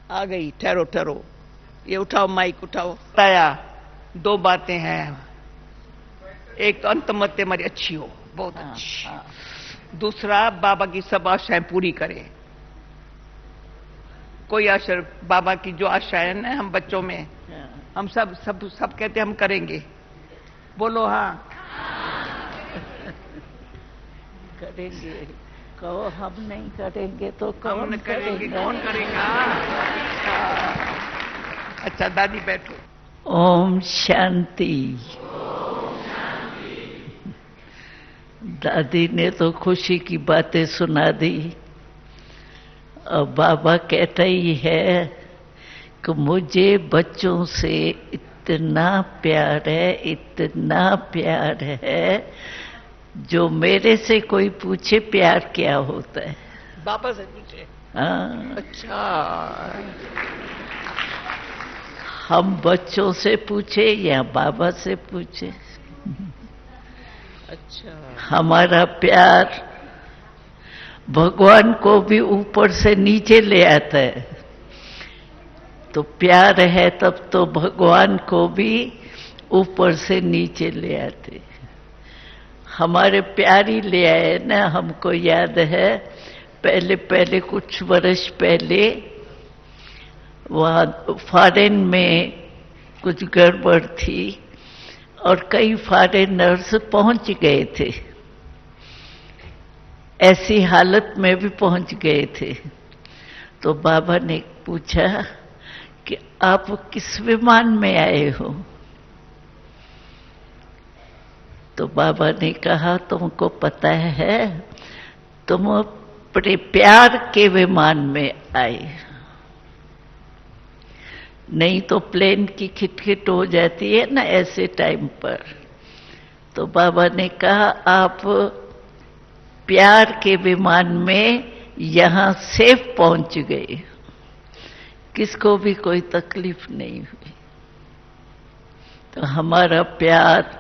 आ गई, ठहरो ठहरो, ये उठाओ, माइक उठाओ। बताया 2 बातें हैं, एक तो अंतमत्य हमारी अच्छी हो, बहुत अच्छी। दूसरा, बाबा की सब आशाएं पूरी करें। कोई आशा, बाबा की जो आशा है ना हम बच्चों में, हम सब सब सब कहते हम करेंगे। बोलो हाँ। करेंगे। कहो हम नहीं करेंगे तो कौन करेंगे? कौन करेगा? अच्छा दादी बैठो। ओम शांति। दादी ने तो खुशी की बातें सुना दी, और बाबा कहता ही है कि मुझे बच्चों से इतना प्यार है, इतना प्यार है, जो मेरे से कोई पूछे प्यार क्या होता है। बाबा से पूछे? हाँ। अच्छा। हम बच्चों से पूछे या बाबा से पूछे, अच्छा। हमारा प्यार भगवान को भी ऊपर से नीचे ले आता है। तो प्यार है तब तो भगवान को भी ऊपर से नीचे ले आते। हमारे प्यार ही ले आए ना। हमको याद है पहले पहले कुछ वर्ष पहले वहाँ फॉरेन में कुछ गड़बड़ थी और कई फॉरेनर्स पहुंच गए थे, ऐसी हालत में भी पहुंच गए थे। तो बाबा ने पूछा कि आप किस विमान में आए हो? तो बाबा ने कहा तुमको पता है, तुम अपने प्यार के विमान में आए, नहीं तो प्लेन की खिटखिट हो जाती है ना ऐसे टाइम पर। तो बाबा ने कहा आप प्यार के विमान में यहां सेफ पहुंच गए, किसको भी कोई तकलीफ नहीं हुई। तो हमारा प्यार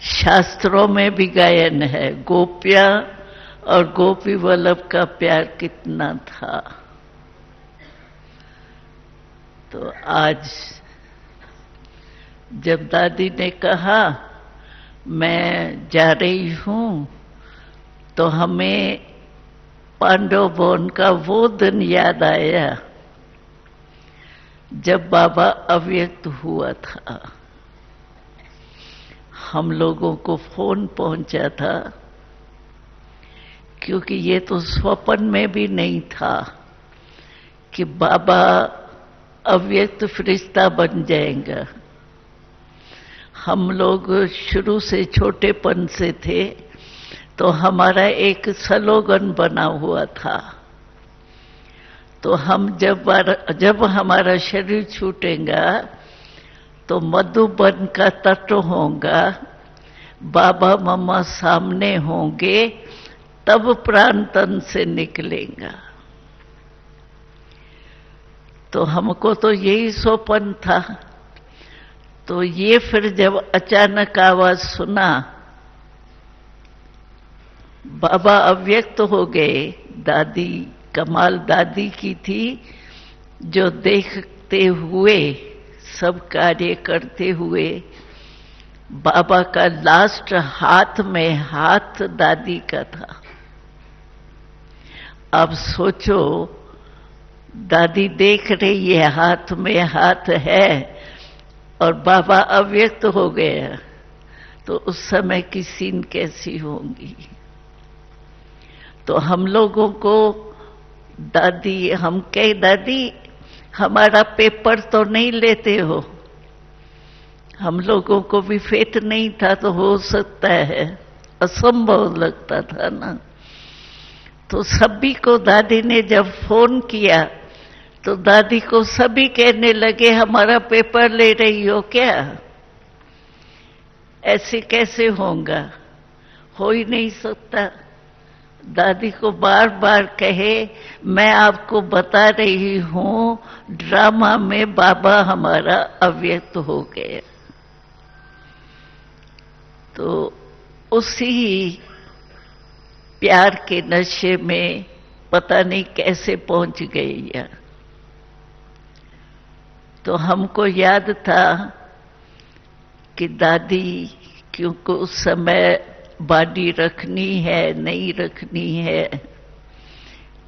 शास्त्रों में भी गायन है, गोपियां और गोपी वल्लभ का प्यार कितना था। तो आज जब दादी ने कहा मैं जा रही हूं, तो हमें पांडव वन का वो दिन याद आया जब बाबा अव्यक्त हुआ था। हम लोगों को फोन पहुंचा था, क्योंकि ये तो स्वप्न में भी नहीं था कि बाबा अव्यक्त फरिश्ता बन जाएगा। हम लोग शुरू से छोटेपन से थे, तो हमारा एक स्लोगन बना हुआ था। तो हम जब हमारा शरीर छूटेगा तो मधुबन का तट होगा, बाबा मम्मा सामने होंगे, तब प्राण तन से निकलेगा। तो हमको तो यही स्वप्न था। तो ये फिर जब अचानक आवाज सुना बाबा अव्यक्त हो गए, दादी कमाल दादी की थी, जो देखते हुए सब कार्य करते हुए बाबा का लास्ट हाथ में हाथ दादी का था। अब सोचो, दादी देख रही है हाथ में हाथ है और बाबा अव्यक्त हो गया, तो उस समय की सीन कैसी होंगी। तो हम लोगों को दादी, हम कहे दादी हमारा पेपर तो नहीं लेते हो, हम लोगों को भी फेट नहीं था तो हो सकता है, असंभव लगता था ना। तो सभी को दादी ने जब फोन किया तो दादी को सभी कहने लगे हमारा पेपर ले रही हो क्या? ऐसे कैसे होगा, हो ही नहीं सकता। दादी को बार बार कहे मैं आपको बता रही हूं ड्रामा में बाबा हमारा अव्यक्त हो गया। तो उसी प्यार के नशे में पता नहीं कैसे पहुंच गई है। तो हमको याद था कि दादी, क्योंकि उस समय बॉडी रखनी है नहीं रखनी है,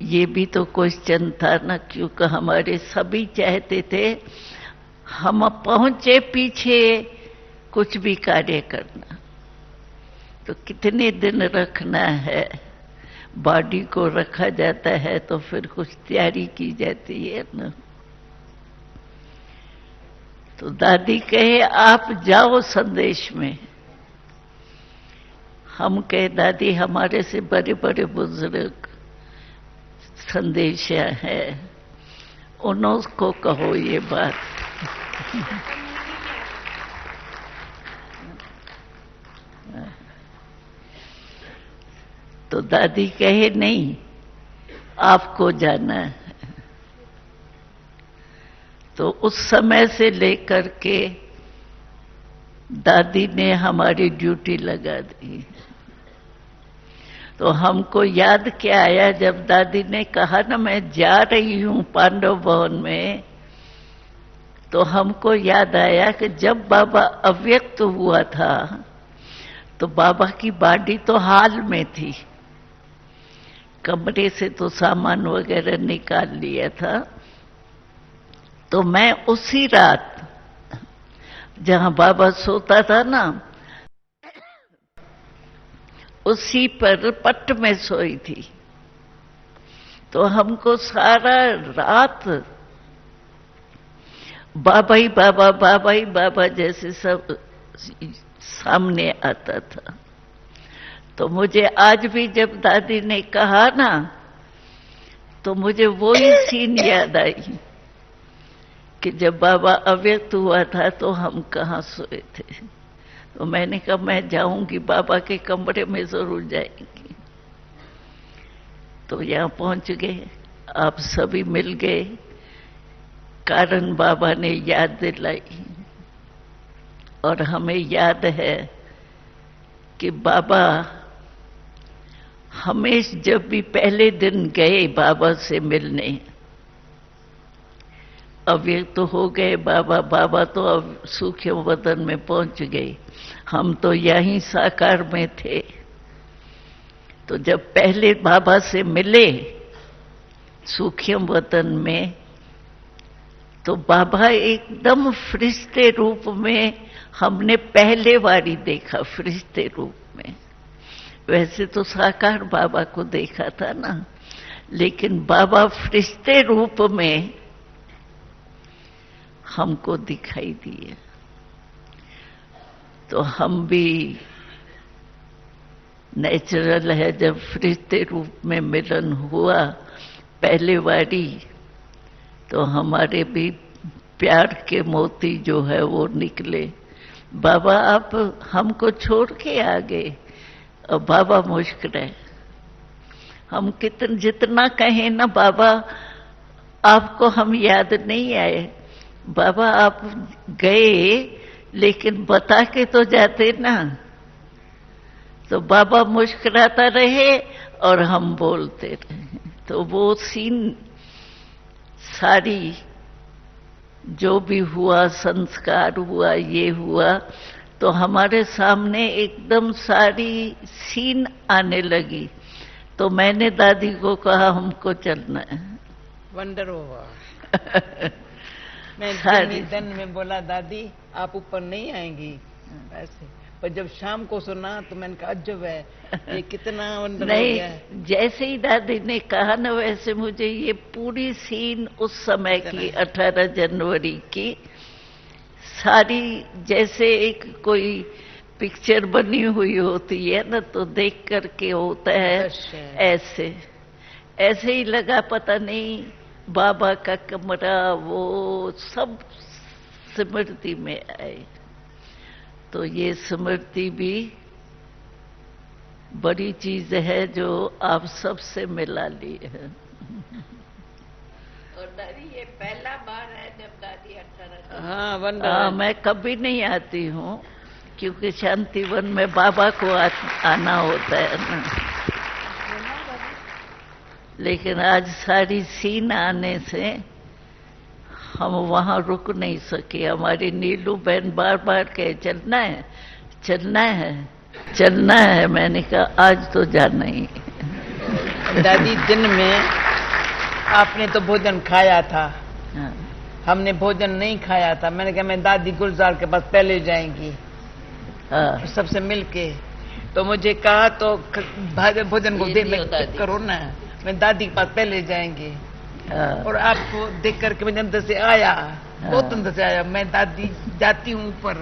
ये भी तो क्वेश्चन था ना, क्योंकि हमारे सभी चाहते थे हम पहुंचे पीछे कुछ भी कार्य करना। तो कितने दिन रखना है, बॉडी को रखा जाता है तो फिर कुछ तैयारी की जाती है ना। तो दादी कहे आप जाओ संदेश में। हम कहे दादी हमारे से बड़े बड़े बुजुर्ग संदेश है, उनको कहो ये बात। तो दादी कहे नहीं, आपको जाना है। तो उस समय से लेकर के दादी ने हमारी ड्यूटी लगा दी। तो हमको याद क्या आया, जब दादी ने कहा ना मैं जा रही हूं पांडव भवन में, तो हमको याद आया कि जब बाबा अव्यक्त हुआ था तो बाबा की बॉडी तो हाल में थी, कमरे से तो सामान वगैरह निकाल लिया था। तो मैं उसी रात जहां बाबा सोता था ना, उसी पर पट में सोई थी। तो हमको सारा रात बाबा ही बाबा, बाबा ही बाबा जैसे सब सामने आता था। तो मुझे आज भी जब दादी ने कहा ना, तो मुझे वही सीन याद आई कि जब बाबा अव्यक्त हुआ था तो हम कहाँ सोए थे। तो मैंने कहा मैं जाऊंगी, बाबा के कमरे में जरूर जाएंगी। तो यहां पहुंच गए, आप सभी मिल गए, कारण बाबा ने याद दिलाई। और हमें याद है कि बाबा हमेशा जब भी पहले दिन गए बाबा से मिलने, अव्यक्त तो हो गए बाबा, बाबा तो अब सूक्ष्म वतन में पहुंच गए, हम तो यहीं साकार में थे। तो जब पहले बाबा से मिले सूक्ष्म वतन में, तो बाबा एकदम फरिश्ते रूप में हमने पहले बारी देखा, फरिश्ते रूप में। वैसे तो साकार बाबा को देखा था ना, लेकिन बाबा फरिश्ते रूप में हमको दिखाई दिए। तो हम भी नेचुरल है, जब फरिश्ते रूप में मिलन हुआ पहले बारी, तो हमारे भी प्यार के मोती जो है वो निकले। बाबा आप हमको छोड़ के आ गए। और बाबा मुस्कुराए। हम जितना कहें ना बाबा आपको हम याद नहीं आए, बाबा आप गए लेकिन बता के तो जाते ना। तो बाबा मुस्कुराता रहे और हम बोलते रहे। तो वो सीन सारी जो भी हुआ, संस्कार हुआ, ये हुआ, तो हमारे सामने एकदम सारी सीन आने लगी। तो मैंने दादी को कहा हमको चलना है। वंडर हुआ। मैं दिन में बोला दादी आप ऊपर नहीं आएंगी ऐसे, पर जब शाम को सुना तो मैंने कहा अजब है, ये कितना वंडर हो गया है। जैसे ही दादी ने कहा ना, वैसे मुझे ये पूरी सीन उस समय की 18 जनवरी की सारी, जैसे एक कोई पिक्चर बनी हुई होती है ना, तो देख करके होता है ऐसे ऐसे ही लगा। पता नहीं बाबा का कमरा वो सब स्मृति में आए। तो ये स्मृति भी बड़ी चीज है जो आप सबसे मिला ली है। और दादी ये पहला बार है जब दादी 18। हाँ, मैं कभी नहीं आती हूँ क्योंकि शांतिवन में बाबा को आना होता है ना। लेकिन आज सारी सीन आने से हम वहां रुक नहीं सके। हमारी नीलू बहन बार बार कहे चलना है, चलना है, चलना है। मैंने कहा आज तो जाना ही। दादी दिन में आपने तो भोजन खाया था, हाँ, हमने भोजन नहीं खाया था। मैंने कहा मैं दादी गुलजार के पास पहले जाएंगी, हाँ, सबसे मिलके। तो मुझे कहा तो भोजन को दे करो ना, मैं दादी के पास पहले जाएंगी। हाँ, और आपको देख करके मुझे अंदर से आया, बहुत अंदर से आया, मैं दादी जाती हूँ ऊपर।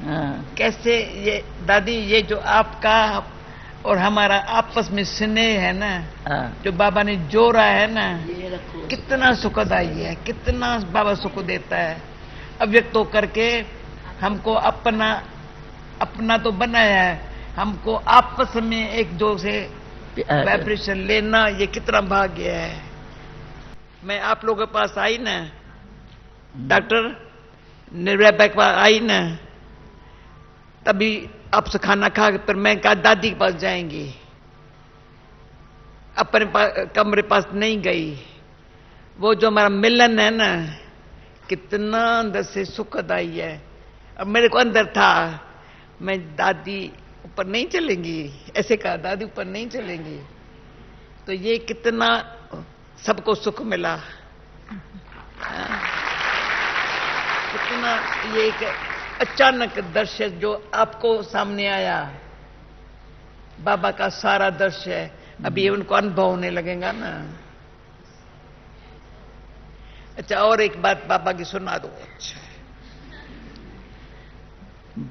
हाँ, कैसे ये दादी, ये जो आपका और हमारा आपस में स्नेह है ना, हाँ, जो बाबा ने जोड़ा है ना, ये रखो। कितना सुखदायी है, कितना बाबा सुख देता है। अव्यक्त होकर के हमको अपना तो बनाया है, हमको आपस में एक दो से वाइब्रेशन लेना, ये कितना भाग्य है। मैं आप लोगों के पास आई ना, डॉक्टर निर्भय के पास आई ना, तभी आपसे खाना खा के फिर मैं कहा दादी के पास जाएंगी, अपने कमरे पास नहीं गई। वो जो हमारा मिलन है ना, कितना अंदर से सुखदायी है। और मेरे को अंदर था, मैं दादी ऊपर नहीं चलेंगी, ऐसे कहा दादी ऊपर नहीं चलेंगी। तो ये कितना सबको सुख मिला, कितना ये एक अचानक दृश्य जो आपको सामने आया, बाबा का सारा दृश्य अभी उनको अनुभव होने लगेगा ना। अच्छा, और एक बात बाबा की सुना दो। अच्छा,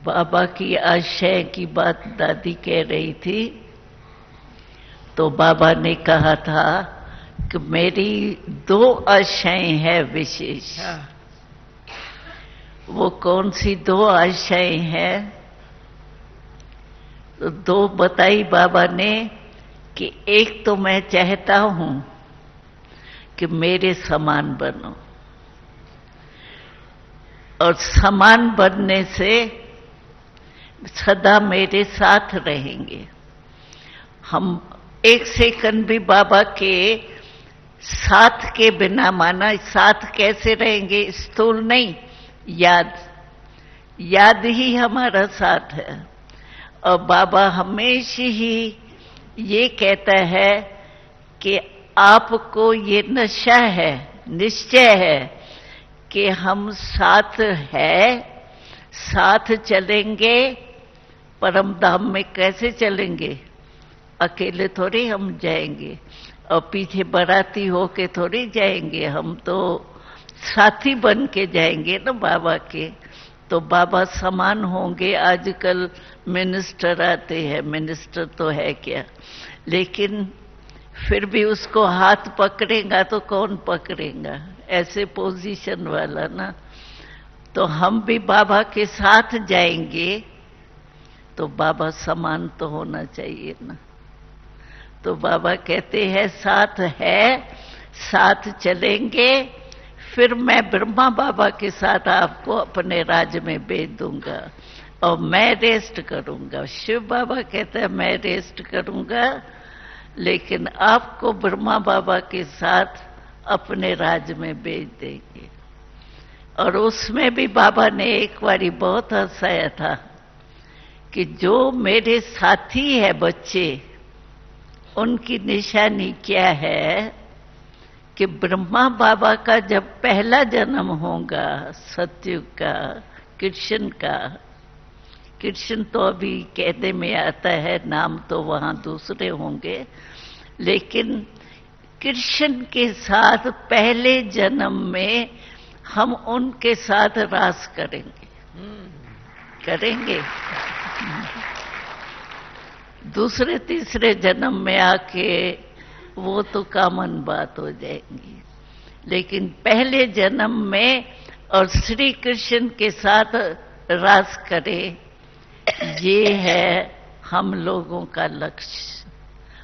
बाबा की आशय की बात दादी कह रही थी, तो बाबा ने कहा था कि मेरी 2 आशाएं हैं विशेष। हाँ, वो कौन सी 2 आशाएं हैं? तो 2 बताई बाबा ने कि एक तो मैं चाहता हूं कि मेरे समान बनो, और समान बनने से सदा मेरे साथ रहेंगे। हम एक सेकंड भी बाबा के साथ के बिना, माना साथ कैसे रहेंगे, स्थूल नहीं, याद ही हमारा साथ है। और बाबा हमेशा ही ये कहता है कि आपको ये नशा है, निश्चय है कि हम साथ है, साथ चलेंगे। परम धाम में कैसे चलेंगे? अकेले थोड़ी हम जाएंगे, और पीछे बाराती होके थोड़ी जाएंगे। हम तो साथी बन के जाएंगे ना बाबा के। तो बाबा समान होंगे। आजकल मिनिस्टर आते हैं, मिनिस्टर तो है क्या, लेकिन फिर भी उसको हाथ पकड़ेगा तो कौन पकड़ेगा, ऐसे पोजीशन वाला ना। तो हम भी बाबा के साथ जाएंगे, तो बाबा समान तो होना चाहिए ना। तो बाबा कहते हैं साथ है, साथ चलेंगे, फिर मैं ब्रह्मा बाबा के साथ आपको अपने राज्य में भेज दूंगा और मैं रेस्ट करूंगा। शिव बाबा कहते हैं मैं रेस्ट करूंगा, लेकिन आपको ब्रह्मा बाबा के साथ अपने राज्य में भेज देंगे। और उसमें भी बाबा ने एक बारी बहुत हंसाया था कि जो मेरे साथी है बच्चे, उनकी निशानी क्या है कि ब्रह्मा बाबा का जब पहला जन्म होगा सतयुग का, कृष्ण का, कृष्ण तो अभी कहने में आता है, नाम तो वहां दूसरे होंगे, लेकिन कृष्ण के साथ पहले जन्म में हम उनके साथ रास करेंगे, करेंगे। दूसरे तीसरे जन्म में आके वो तो कॉमन बात हो जाएगी, लेकिन पहले जन्म में और श्री कृष्ण के साथ रास करे, ये है हम लोगों का लक्ष्य।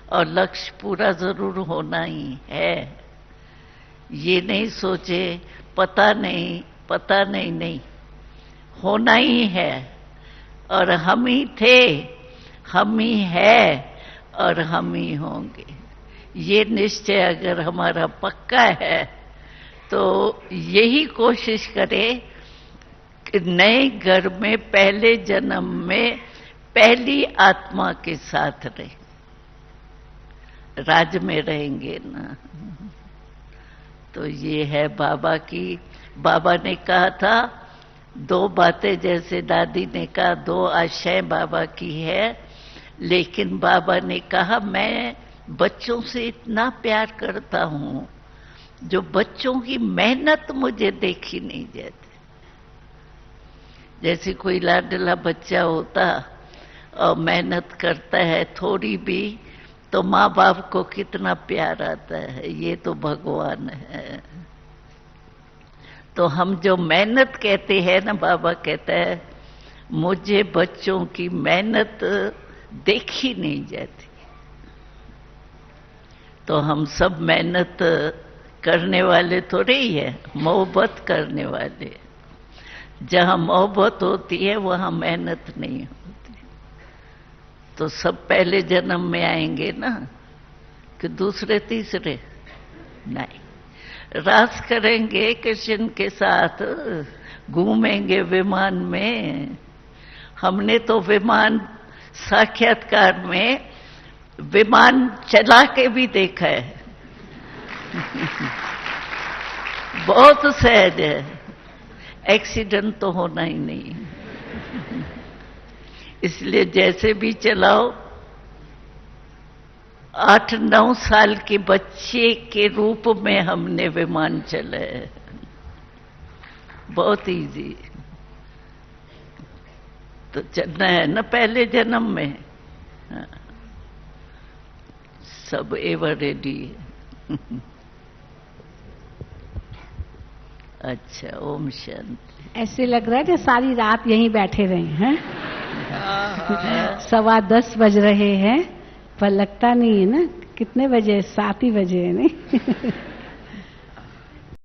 और लक्ष्य पूरा जरूर होना ही है। ये नहीं सोचे पता नहीं, नहीं होना ही है। और हम ही थे, हम ही है और हम ही होंगे। ये निश्चय अगर हमारा पक्का है तो यही कोशिश करें कि नए घर में पहले जन्म में पहली आत्मा के साथ रहे, राज में रहेंगे ना। तो ये है बाबा की। बाबा ने कहा था 2 बातें, जैसे दादी ने कहा 2 आशाएं बाबा की है, लेकिन बाबा ने कहा मैं बच्चों से इतना प्यार करता हूं जो बच्चों की मेहनत मुझे देखी नहीं जाती। जैसे कोई लाडला बच्चा होता और मेहनत करता है थोड़ी भी, तो माँ बाप को कितना प्यार आता है, ये तो भगवान है। तो हम जो मेहनत कहते हैं ना, बाबा कहता है मुझे बच्चों की मेहनत देखी नहीं जाती। तो हम सब मेहनत करने वाले थोड़े ही है, मोहब्बत करने वाले। जहां मोहब्बत होती है वहां मेहनत नहीं होती। तो सब पहले जन्म में आएंगे ना, कि दूसरे तीसरे नहीं। रास करेंगे कृष्ण के साथ, घूमेंगे विमान में। हमने तो विमान साक्षात्कार में विमान चला के भी देखा है। बहुत सहज है, एक्सीडेंट तो होना ही नहीं। इसलिए जैसे भी चलाओ, 8-9 साल के बच्चे के रूप में हमने विमान चला है। बहुत इजी। तो चलना है ना पहले जन्म में। हाँ। सब एवर रेडी है। अच्छा, ओम शांति। ऐसे लग रहा है कि सारी रात यहीं बैठे रहे हैं। 10:15 बज रहे हैं, पर लगता नहीं है ना। कितने बजे? 7 ही बजे है नहीं?